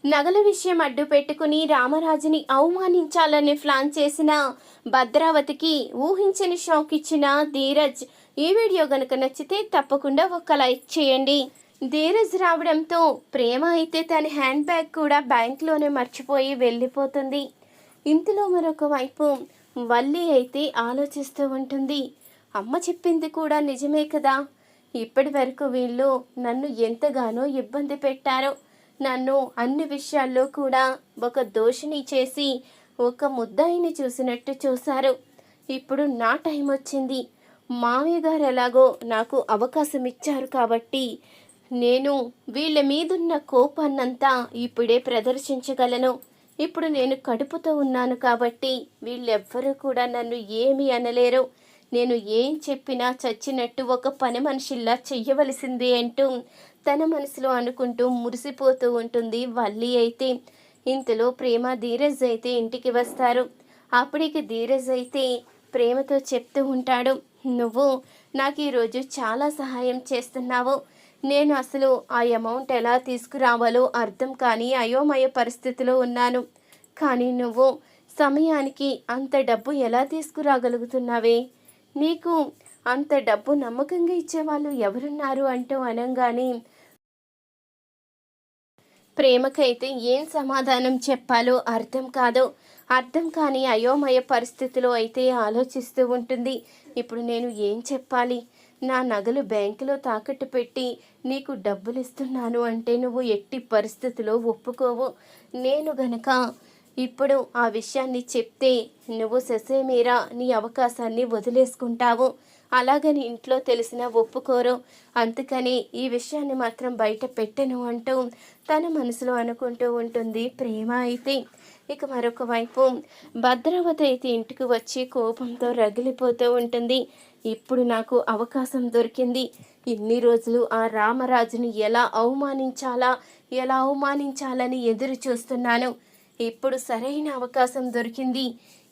నగల విషయం అడ్డు పెట్టుకుని రామరాజుని అవమానించాలని ప్లాన్ చేసిన భద్రావతికి ఊహించని షాక్ ఇచ్చిన ధీరజ్. ఈ వీడియో గనుక నచ్చితే తప్పకుండా ఒక లైక్ చేయండి. ధీరజ్ రావడంతో ప్రేమ అయితే తన హ్యాండ్ బ్యాగ్ కూడా బ్యాంక్లోనే మర్చిపోయి వెళ్ళిపోతుంది. ఇంతలో మరొక వైపు వల్లి అయితే ఆలోచిస్తూ ఉంటుంది. అమ్మ చెప్పింది కూడా నిజమే కదా, ఇప్పటి వరకు వీళ్ళు నన్ను ఎంతగానో ఇబ్బంది పెట్టారో, నన్ను అన్ని విషయాల్లో కూడా ఒక దోషిని చేసి ఒక ముద్దాయిని చూసినట్టు చూశారు. ఇప్పుడు నా టైం వచ్చింది. మావయ్య గారు ఎలాగో నాకు అవకాశం ఇచ్చారు కాబట్టి నేను వీళ్ళ మీదున్న కోపాన్నంతా ఇప్పుడే ప్రదర్శించగలను. ఇప్పుడు నేను కడుపుతో ఉన్నాను కాబట్టి వీళ్ళెవ్వరూ కూడా నన్ను ఏమీ అనలేరు. నేను ఏం చెప్పినా చచ్చినట్టు ఒక పని మనిషిలా చెయ్యవలసిందే అంటూ తన మనసులో అనుకుంటూ మురిసిపోతూ ఉంటుంది వల్లి అయితే. ఇంతలో ప్రేమ ధీరజ్ అయితే ఇంటికి వస్తారు. అప్పటికి ధీరజ్ అయితే ప్రేమతో చెప్తూ ఉంటాడు, నువ్వు నాకు ఈరోజు చాలా సహాయం చేస్తున్నావు. నేను అసలు ఆ అమౌంట్ ఎలా తీసుకురావాలో అర్థం కాని అయోమయ పరిస్థితిలో ఉన్నాను. కానీ నువ్వు సమయానికి అంత డబ్బు ఎలా తీసుకురాగలుగుతున్నావే? నీకు అంత డబ్బు నమ్మకంగా ఇచ్చేవాళ్ళు ఎవరున్నారు అంటూ అనగానే ప్రేమకైతే ఏం సమాధానం చెప్పాలో అర్థం కాని అయోమయ పరిస్థితిలో అయితే ఆలోచిస్తూ ఉంటుంది. ఇప్పుడు నేను ఏం చెప్పాలి? నా నగలు బ్యాంకులో తాకట్టు పెట్టి నీకు డబ్బులు ఇస్తున్నాను అంటే నువ్వు ఎట్టి పరిస్థితిలో ఒప్పుకోవు. నేను గనక ఇప్పుడు ఆ విషయాన్ని చెప్తే నువ్వు ససేమీరా నీ అవకాశాన్ని వదిలేసుకుంటావు. అలాగని ఇంట్లో తెలిసినా ఒప్పుకోరు. అందుకని ఈ విషయాన్ని మాత్రం బయట పెట్టను అంటూ తన మనసులో అనుకుంటూ ఉంటుంది ప్రేమ అయితే. ఇక మరొక వైపు భద్రావతి అయితే ఇంటికి వచ్చి కోపంతో రగిలిపోతూ ఉంటుంది. ఇప్పుడు నాకు అవకాశం దొరికింది. ఇన్ని రోజులు ఆ రామరాజుని ఎలా అవమానించాలని ఎదురు చూస్తున్నాను. ఇప్పుడు సరైన అవకాశం దొరికింది.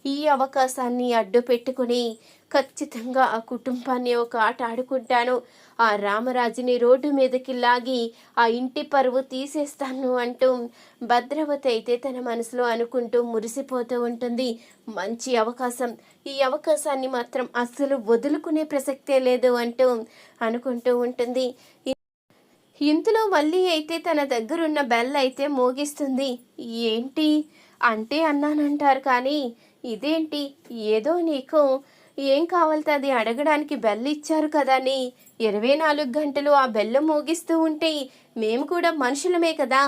ఈ అవకాశాన్ని అడ్డు పెట్టుకుని ఖచ్చితంగా ఆ కుటుంబాన్ని ఒక ఆట ఆడుకుంటాను. ఆ రామరాజుని రోడ్డు మీదకి లాగి ఆ ఇంటి పరువు తీసేస్తాను అంటూ భద్రావతి అయితే తన మనసులో అనుకుంటూ మురిసిపోతూ ఉంటుంది. మంచి అవకాశం, ఈ అవకాశాన్ని మాత్రం అస్సలు వదులుకునే ప్రసక్తే లేదు అంటూ అనుకుంటూ ఉంటుంది. ఇంతలో వల్లి అయితే తన దగ్గరున్న బెల్ అయితే మోగిస్తుంది. ఏంటి అంటే అన్నానంటారు కానీ ఇదేంటి, ఏదో నీకు ఏం కావాలితే అడగడానికి బెల్ ఇచ్చారు కదా అని 24 గంటలు ఆ బెల్ల మోగిస్తూ ఉంటే మేము కూడా మనుషులమే కదా,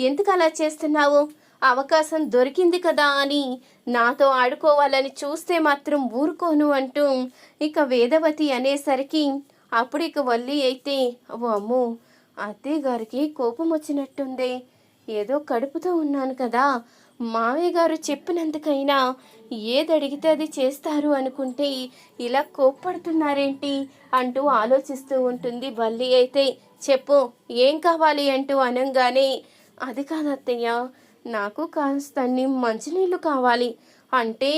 ఎందుకు అలా చేస్తున్నావు? అవకాశం దొరికింది కదా అని నాతో ఆడుకోవాలని చూస్తే మాత్రం ఊరుకోను అంటూ ఇక వేదవతి అనేసరికి అప్పుడు ఇక వల్లి అయితే అమ్మో, అత్తయ్య గారికి కోపం వచ్చినట్టుందే. ఏదో కడుపుతో ఉన్నాను కదా, మావయ్య గారు చెప్పినందుకైనా ఏది అడిగితే అది చేస్తారు అనుకుంటే ఇలా కోప్పడుతున్నారేంటి అంటూ ఆలోచిస్తూ ఉంటుంది వల్లి అయితే. చెప్పు, ఏం కావాలి అంటూ అనగానే అది కాదు అత్తయ్య, నాకు కాస్తన్ని మంచినీళ్ళు కావాలి. అంటే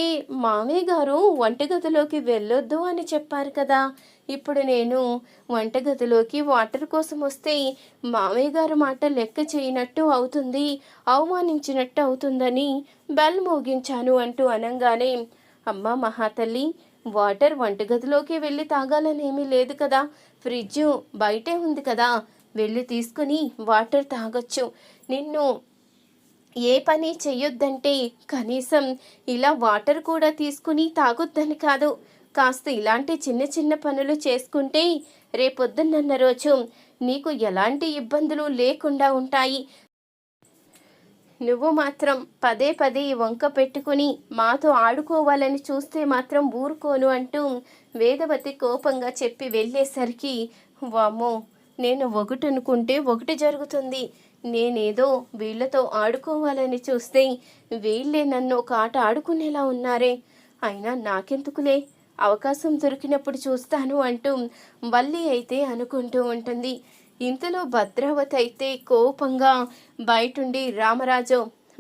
మామయ్య గారు వంటగదిలోకి వెళ్ళొద్దు అని చెప్పారు కదా, ఇప్పుడు నేను వంటగదిలోకి వాటర్ కోసం వస్తే మామయ్య గారు మాట లెక్క చేయనట్టు అవుతుంది, అవమానించినట్టు అవుతుందని బెల్ మోగించాను అంటూ అనగానే అమ్మ మహాతల్లి, వాటర్ వంటగదిలోకి వెళ్ళి తాగాలనేమీ లేదు కదా, ఫ్రిడ్జ్ బయటే ఉంది కదా, వెళ్ళి తీసుకుని వాటర్ తాగొచ్చు. నిన్ను ఏ పని చెయ్యొద్దంటే కనీసం ఇలా వాటర్ కూడా తీసుకుని తాగొద్దని కాదు, కాస్త ఇలాంటి చిన్న చిన్న పనులు చేసుకుంటే రేపొద్దున్న రోజు నీకు ఎలాంటి ఇబ్బందులు లేకుండా ఉంటాయి. నువ్వు మాత్రం పదే పదే వంక పెట్టుకుని మాతో ఆడుకోవాలని చూస్తే మాత్రం ఊరుకోను అంటూ వేదవతి కోపంగా చెప్పి వెళ్ళేసరికి వామ్మో, నేను ఒకటి అనుకుంటే ఒకటి జరుగుతుంది. నేనేదో వీళ్ళతో ఆడుకోవాలని చూస్తే వీళ్ళే నన్ను ఒక ఆట ఆడుకునేలా ఉన్నారే. అయినా నాకెందుకులే, అవకాశం దొరికినప్పుడు చూస్తాను అంటూ వల్లి అయితే అనుకుంటూ ఉంటుంది. ఇంతలో భద్రావతి అయితే కోపంగా బయటుండి రామరాజు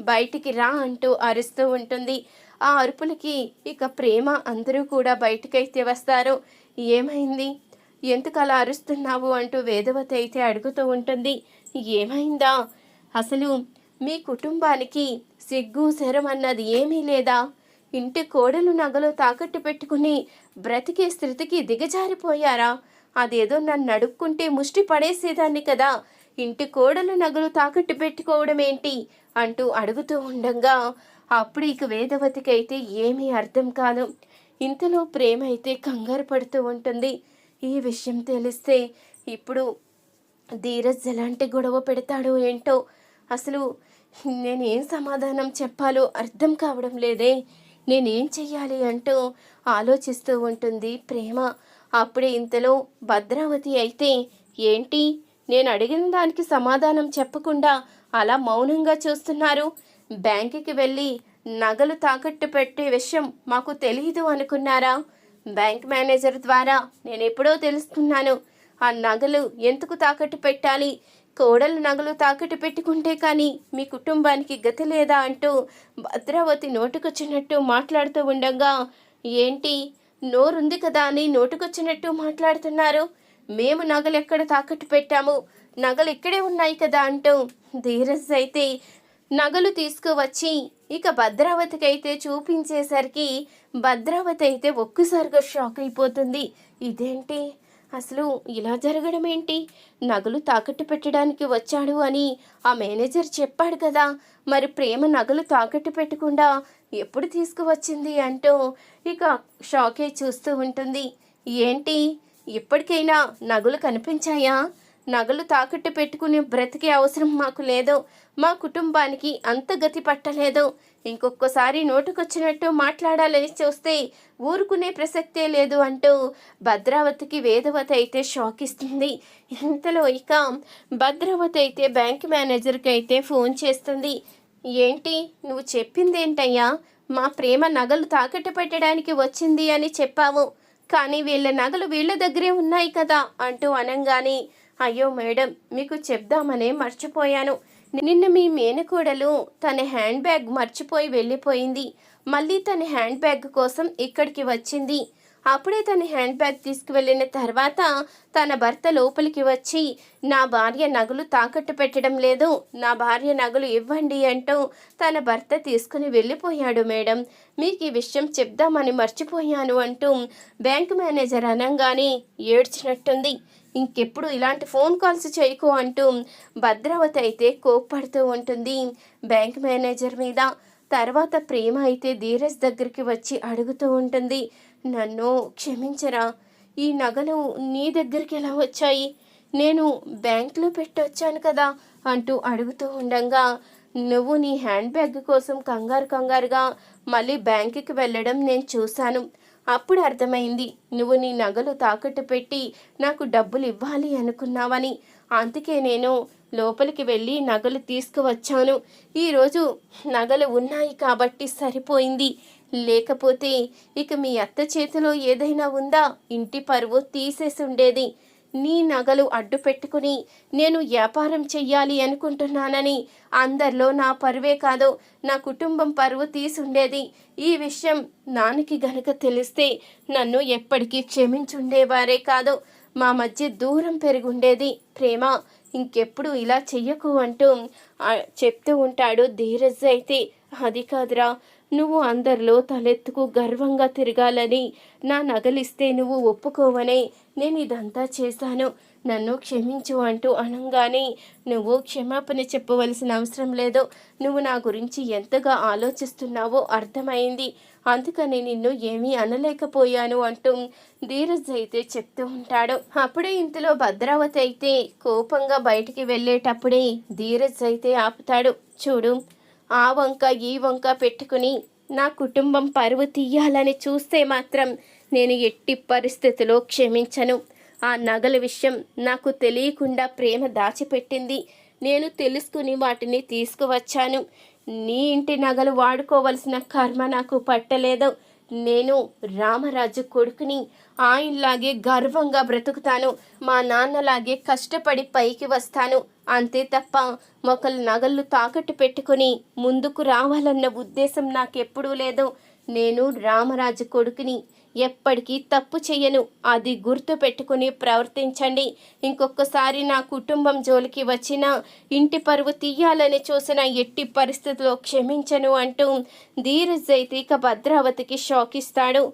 బయటికి రా అంటూ అరుస్తూ ఉంటుంది. ఆ అరుపులకి ఇక ప్రేమ అందరూ కూడా బయటకైతే వస్తారు. ఏమైంది, ఎందుకు అలా అరుస్తున్నావు అంటూ వేదవతి అయితే అడుగుతూ ఉంటుంది. ఏమైందా, అసలు మీ కుటుంబానికి సిగ్గు శరం అన్నది ఏమీ లేదా? ఇంటి కోడలు నగలు తాకట్టు పెట్టుకుని బ్రతికే స్థితికి దిగజారిపోయారా? అదేదో నన్ను అడుక్కుంటే ముష్టి పడేసేదాన్ని కదా, ఇంటి కోడలు నగలు తాకట్టు పెట్టుకోవడం ఏంటి అంటూ అడుగుతూ ఉండగా అప్పుడు ఇక వేదవతికి అయితే ఏమీ అర్థం కాదు. ఇంతలో ప్రేమ అయితే కంగారు పడుతూ ఉంటుంది. ఈ విషయం తెలిస్తే ఇప్పుడు ధీరజ్ ఎలాంటి గొడవ పెడతాడో ఏంటో, అసలు నేనేం సమాధానం చెప్పాలో అర్థం కావడం లేదే, నేనేం చెయ్యాలి అంటూ ఆలోచిస్తూ ఉంటుంది ప్రేమ. అప్పుడే ఇంతలో భద్రావతి అయితే, ఏంటి నేను అడిగిన దానికి సమాధానం చెప్పకుండా అలా మౌనంగా చూస్తున్నారు? బ్యాంకుకి వెళ్ళి నగలు తాకట్టు పెట్టే విషయం మాకు తెలియదు అనుకున్నారా? బ్యాంక్ మేనేజర్ ద్వారా నేను ఎప్పుడో తెలుసుకున్నాను. ఆ నగలు ఎందుకు తాకట్టు పెట్టాలి? కోడలు నగలు తాకట్టు పెట్టుకుంటే కానీ మీ కుటుంబానికి గతి లేదా అంటూ భద్రావతి నోటుకొచ్చినట్టు మాట్లాడుతూ ఉండగా, ఏంటి నోరుంది కదా అని నోటుకొచ్చినట్టు మాట్లాడుతున్నారు? మేము నగలు ఎక్కడ తాకట్టు పెట్టాము, నగలు ఇక్కడే ఉన్నాయి కదా అంటూ ధీరజ్ అయితే నగలు తీసుకువచ్చి ఇక భద్రావతికి అయితే చూపించేసరికి భద్రావతి అయితే ఒక్కసారిగా షాక్ అయిపోతుంది. ఇదేంటి, అసలు ఇలా జరగడం ఏంటి? నగలు తాకట్టు పెట్టడానికి వచ్చాడు అని ఆ మేనేజర్ చెప్పాడు కదా, మరి ప్రేమ నగలు తాకట్టు పెట్టకుండా ఎప్పుడు తీసుకువచ్చింది అంటూ ఇక షాకే చూస్తూ ఉంటుంది. ఏంటి, ఇప్పటికైనా నగలు కనిపించాయా? నగలు తాకట్టు పెట్టుకుని బ్రతికే అవసరం మాకు లేదు, మా కుటుంబానికి అంత గతి పట్టలేదు. ఇంకొకసారి నోటుకొచ్చినట్టు మాట్లాడాలని చూస్తే ఊరుకునే ప్రసక్తే లేదు అంటూ భద్రావతికి వేదవతి అయితే షాక్ ఇస్తుంది. ఇంతలో ఇక భద్రావతి అయితే బ్యాంక్ మేనేజర్కి అయితే ఫోన్ చేస్తుంది. ఏంటి నువ్వు చెప్పింది ఏంటయ్యా? మా ప్రేమ నగలు తాకట్టు పెట్టడానికి వచ్చింది అని చెప్పావు, కానీ వీళ్ళ నగలు వీళ్ళ దగ్గరే ఉన్నాయి కదా అంటూ అనగానే, అయ్యో మేడం, మీకు చెప్దామనే మర్చిపోయాను. నిన్న మీ మేనకోడలు తన హ్యాండ్ బ్యాగ్ మర్చిపోయి వెళ్ళిపోయింది. మళ్ళీ తన హ్యాండ్ బ్యాగ్ కోసం ఇక్కడికి వచ్చింది. అప్పుడే తన హ్యాండ్ బ్యాగ్ తీసుకువెళ్ళిన తర్వాత తన భర్త లోపలికి వచ్చి, నా భార్య నగలు తాకట్టు పెట్టడం లేదు, నా భార్య నగలు ఇవ్వండి అంటూ తన భర్త తీసుకుని వెళ్ళిపోయాడు మేడం. మీకు ఈ విషయం చెప్దామని మర్చిపోయాను అంటూ బ్యాంక్ మేనేజర్ అనగానే ఏడ్చినట్టుంది. ఇంకెప్పుడు ఇలాంటి ఫోన్ కాల్స్ చేయకు అంటూ భద్రావతి అయితే కోప్పడుతూ ఉంటుంది బ్యాంక్ మేనేజర్ మీద. తర్వాత ప్రేమ అయితే ధీరజ్ దగ్గరికి వచ్చి అడుగుతూ ఉంటుంది, నన్ను క్షమించరా, ఈ నగలు నీ దగ్గరికి ఎలా వచ్చాయి? నేను బ్యాంకులో పెట్టొచ్చాను కదా అంటూ అడుగుతూ ఉండగా, నువ్వు నీ హ్యాండ్ బ్యాగ్ కోసం కంగారుగా మళ్ళీ బ్యాంకుకి వెళ్ళడం నేను చూశాను. అప్పుడు అర్థమైంది నువ్వు నీ నగలు తాకట్టు పెట్టి నాకు డబ్బులు ఇవ్వాలి అనుకున్నావని. అందుకే నేను లోపలికి వెళ్ళి నగలు తీసుకువచ్చాను. ఈరోజు నగలు ఉన్నాయి కాబట్టి సరిపోయింది, లేకపోతే ఇక మీ అత్త చేతిలో ఏదైనా ఉందా? ఇంటి పరువు తీసేసి ఉండేది. నీ నగలు అడ్డు పెట్టుకుని నేను వ్యాపారం చెయ్యాలి అనుకుంటున్నానని అందరిలో నా పరువే కాదు, నా కుటుంబం పరువు తీసుండేది. ఈ విషయం నాన్నకి గనక తెలిస్తే నన్ను ఎప్పటికీ క్షమించుండేవారే కాదు, మా మధ్య దూరం పెరుగుండేది. ప్రేమ, ఇంకెప్పుడు ఇలా చెయ్యకు అంటూ చెప్తూ ఉంటాడు ధీరజ్ అయితే. అది కాదురా, నువ్వు అందరిలో తలెత్తుకు గర్వంగా తిరగాలని నా నగలిస్తే నువ్వు ఒప్పుకోవనే నేను ఇదంతా చేశాను, నన్ను క్షమించు అంటూ అనగానే, నువ్వు క్షమాపణ చెప్పవలసిన అవసరం లేదు, నువ్వు నా గురించి ఎంతగా ఆలోచిస్తున్నావో అర్థమైంది, అందుకని నిన్ను ఏమీ అనలేకపోయాను అంటూ ధీరజ్ అయితే చెప్తూ ఉంటాడు. అప్పుడే ఇంతలో భద్రావతి అయితే కోపంగా బయటికి వెళ్ళేటప్పుడే ధీరజ్ అయితే ఆపుతాడు. చూడు, ఆ వంక ఈ వంక పెట్టుకుని నా కుటుంబం పరువు తీయాలని చూస్తే మాత్రం నేను ఎట్టి పరిస్థితిలో క్షమించను. ఆ నగల విషయం నాకు తెలియకుండా ప్రేమ దాచిపెట్టింది, నేను తెలుసుకుని వాటిని తీసుకువచ్చాను. నీ ఇంటి నగలు వాడుకోవలసిన కర్మ నాకు పట్టలేదు. నేను రామరాజు కొడుకుని, ఆయనలాగే గర్వంగా బ్రతుకుతాను, మా నాన్నలాగే కష్టపడి పైకి వస్తాను, అంతే తప్ప ఒకళ్ళ నగళ్ళు తాకట్టు పెట్టుకుని ముందుకు రావాలన్న ఉద్దేశం నాకెప్పుడూ లేదు. నేను రామరాజు కొడుకుని, ఎప్పటికీ తప్పు చెయ్యను, అది గుర్తు పెట్టుకుని ప్రవర్తించండి. ఇంకొకసారి నా కుటుంబం జోలికి వచ్చినా, ఇంటి పరువు తీయాలని చూసిన ఎట్టి పరిస్థితుల్లో క్షమించను అంటూ ధీరజ్ అయితే ఇక భద్రావతికి షాక్ ఇస్తాడు.